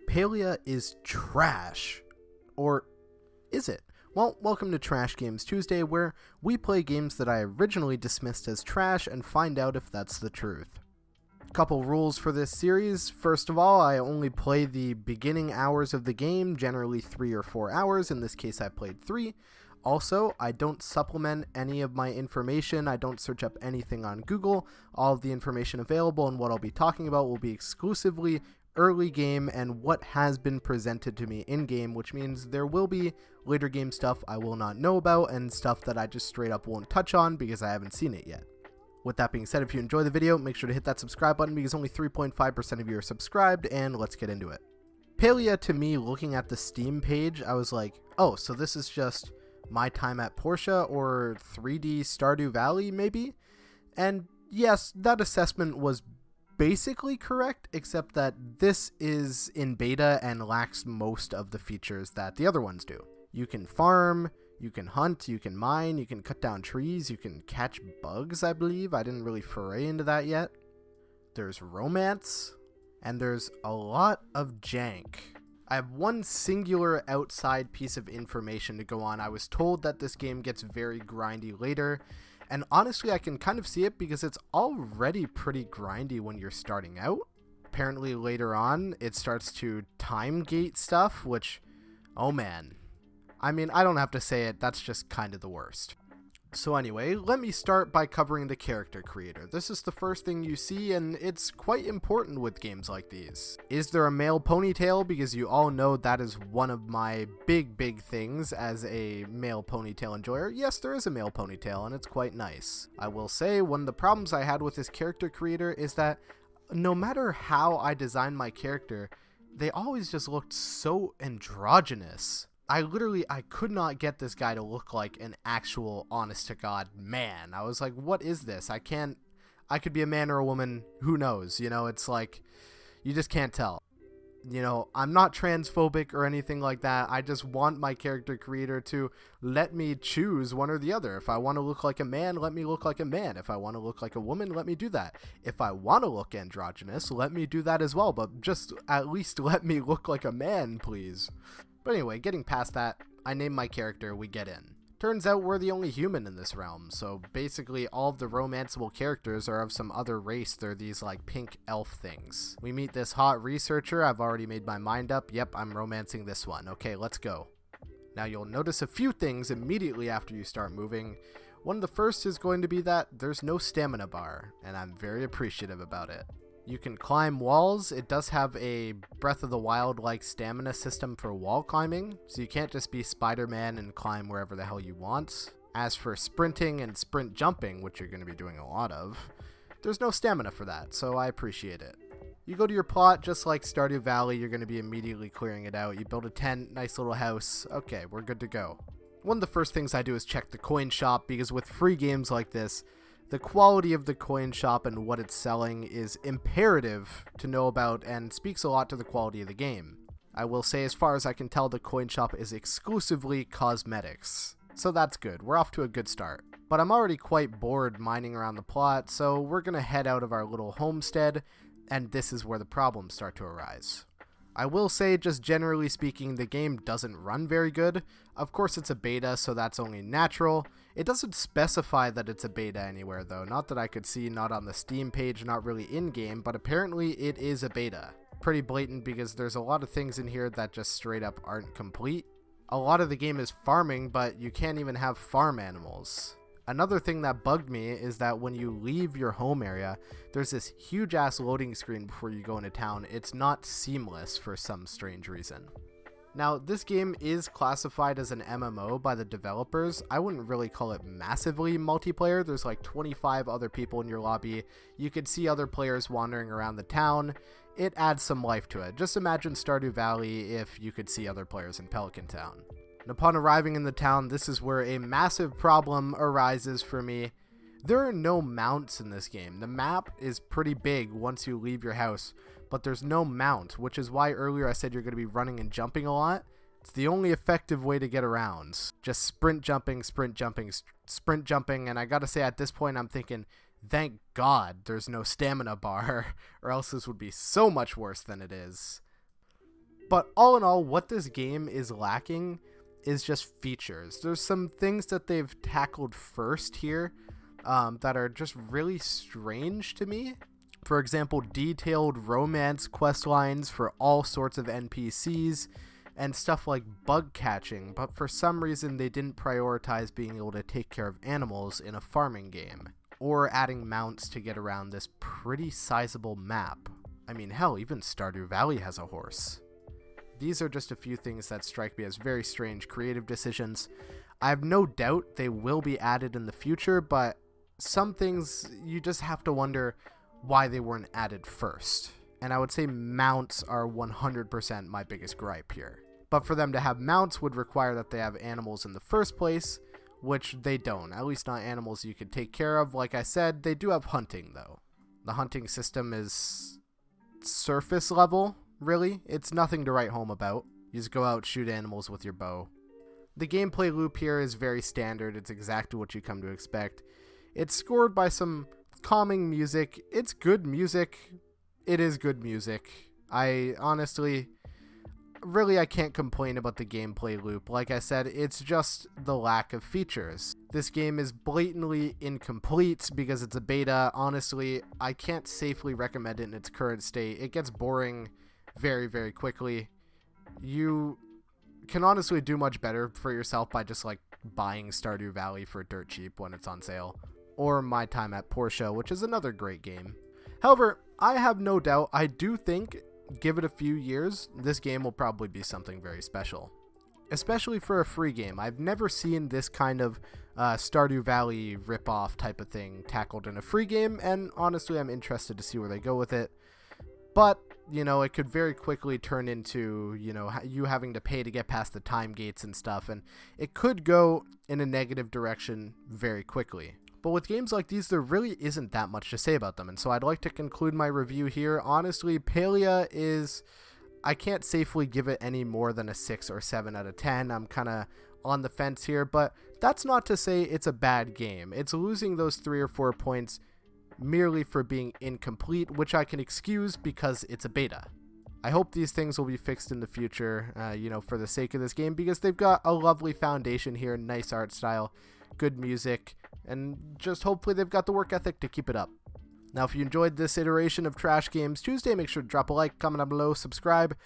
Palia is trash. Or is it? Well, welcome to Trash Games Tuesday, where we play games that I originally dismissed as trash and find out if that's the truth. Couple rules for this series. First of all, I only play the beginning hours of the game, generally 3 or 4 hours. In this case, I played 3. Also, I don't supplement any of my information. I don't search up anything on Google. All of the information available and what I'll be talking about will be exclusively early game and what has been presented to me in game, which means there will be later game stuff I will not know about and stuff that I just straight up won't touch on because I haven't seen it yet. With that being said, if you enjoy the video, make sure to hit that subscribe button because only 3.5% of you are subscribed, and let's get into it. Palia, to me, looking at the Steam page, I was like, oh, so this is just My Time at Portia or 3D Stardew Valley, maybe? And yes, that assessment was basically correct, except that this is in beta and lacks most of the features that the other ones do. You can farm, you can hunt, you can mine, you can cut down trees, you can catch bugs, I believe. I didn't really foray into that yet. There's romance, and there's a lot of jank. I have one singular outside piece of information to go on. I was told that this game gets very grindy later, and honestly I can kind of see it because it's already pretty grindy when you're starting out. Apparently later on it starts to time gate stuff, which, oh man. I mean, I don't have to say it, that's just kind of the worst. So anyway, let me start by covering the character creator. This is the first thing you see, and it's quite important with games like these. Is there a male ponytail? Because you all know that is one of my big things as a male ponytail enjoyer. Yes, there is a male ponytail, and it's quite nice. I will say, one of the problems I had with this character creator is that no matter how I designed my character, they always just looked so androgynous. I could not get this guy to look like an actual honest-to-God man. I was like, what is this? I could be a man or a woman, who knows? You know, it's like, you just can't tell. You know, I'm not transphobic or anything like that. I just want my character creator to let me choose one or the other. If I want to look like a man, let me look like a man. If I want to look like a woman, let me do that. If I want to look androgynous, let me do that as well. But just at least let me look like a man, please. But anyway, getting past that, I name my character, we get in. Turns out we're the only human in this realm, so basically all of the romanceable characters are of some other race. They're these like pink elf things. We meet this hot researcher. I've already made my mind up. Yep, I'm romancing this one. Okay, let's go. Now you'll notice a few things immediately after you start moving. One of the first is going to be that there's no stamina bar, and I'm very appreciative about it. You can climb walls. It does have a Breath of the Wild-like stamina system for wall climbing, so you can't just be Spider-Man and climb wherever the hell you want. As for sprinting and sprint jumping, which you're going to be doing a lot of, there's no stamina for that, so I appreciate it. You go to your plot, just like Stardew Valley, you're going to be immediately clearing it out. You build a tent, nice little house. Okay, we're good to go. One of the first things I do is check the coin shop, because with free games like this, the quality of the coin shop and what it's selling is imperative to know about and speaks a lot to the quality of the game. I will say, as far as I can tell, the coin shop is exclusively cosmetics. So that's good. We're off to a good start. But I'm already quite bored mining around the plot, so we're going to head out of our little homestead, and this is where the problems start to arise. I will say, just generally speaking, the game doesn't run very good. Of course, it's a beta, so that's only natural. It doesn't specify that it's a beta anywhere, though. Not that I could see, not on the Steam page, not really in-game, but apparently it is a beta. Pretty blatant because there's a lot of things in here that just straight up aren't complete. A lot of the game is farming, but you can't even have farm animals. Another thing that bugged me is that when you leave your home area, there's this huge ass loading screen before you go into town. It's not seamless for some strange reason. Now, this game is classified as an MMO by the developers. I wouldn't really call it massively multiplayer. There's like 25 other people in your lobby. You could see other players wandering around the town. It adds some life to it. Just imagine Stardew Valley if you could see other players in Pelican Town. And upon arriving in the town, this is where a massive problem arises for me. There are no mounts in this game. The map is pretty big once you leave your house, but there's no mount, which is why earlier I said you're going to be running and jumping a lot. It's the only effective way to get around. Just sprint jumping, and I gotta say at this point I'm thinking, thank God there's no stamina bar, or else this would be so much worse than it is. But all in all, what this game is lacking is just features. There's some things that they've tackled first here that are just really strange to me. For example, detailed romance quest lines for all sorts of NPCs and stuff like bug catching, but for some reason they didn't prioritize being able to take care of animals in a farming game, or adding mounts to get around this pretty sizable map. I mean, hell, even Stardew Valley has a horse. These are just a few things that strike me as very strange creative decisions. I have no doubt they will be added in the future, but some things you just have to wonder why they weren't added first. And I would say mounts are 100% my biggest gripe here. But for them to have mounts would require that they have animals in the first place, which they don't. At least not animals you could take care of. Like I said, they do have hunting, though. The hunting system is surface level, really. It's nothing to write home about. You just go out, shoot animals with your bow. The gameplay loop here is very standard. It's exactly what you come to expect. It's scored by some calming music. It's good music. It is good music. I honestly, I can't complain about the gameplay loop. Like I said, it's just the lack of features. This game is blatantly incomplete because it's a beta. Honestly, I can't safely recommend it in its current state. It gets boring very, very quickly. You can honestly do much better for yourself by just like buying Stardew Valley for dirt cheap when it's on sale, or My Time at Portia, which is another great game. However, I have no doubt, I do think, give it a few years, this game will probably be something very special. Especially for a free game. I've never seen this kind of Stardew Valley ripoff type of thing tackled in a free game, and honestly I'm interested to see where they go with it. But, you know, it could very quickly turn into, you know, you having to pay to get past the time gates and stuff, and it could go in a negative direction very quickly. But with games like these, there really isn't that much to say about them, and so I'd like to conclude my review here. Honestly, Palia is, I can't safely give it any more than a 6 or 7 out of 10. I'm kind of on the fence here, but that's not to say it's a bad game. It's losing those 3 or 4 points merely for being incomplete, which I can excuse because it's a beta. I hope these things will be fixed in the future, you know, for the sake of this game, because they've got a lovely foundation here, nice art style, good music, and just hopefully they've got the work ethic to keep it up. Now, if you enjoyed this iteration of Trash Games Tuesday, make sure to drop a like, comment down below, subscribe,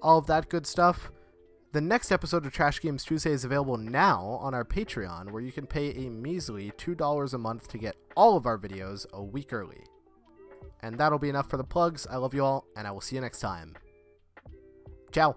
all of that good stuff. The next episode of Trash Games Tuesday is available now on our Patreon, where you can pay a measly $2 a month to get all of our videos a week early. And that'll be enough for the plugs. I love you all, and I will see you next time. Ciao.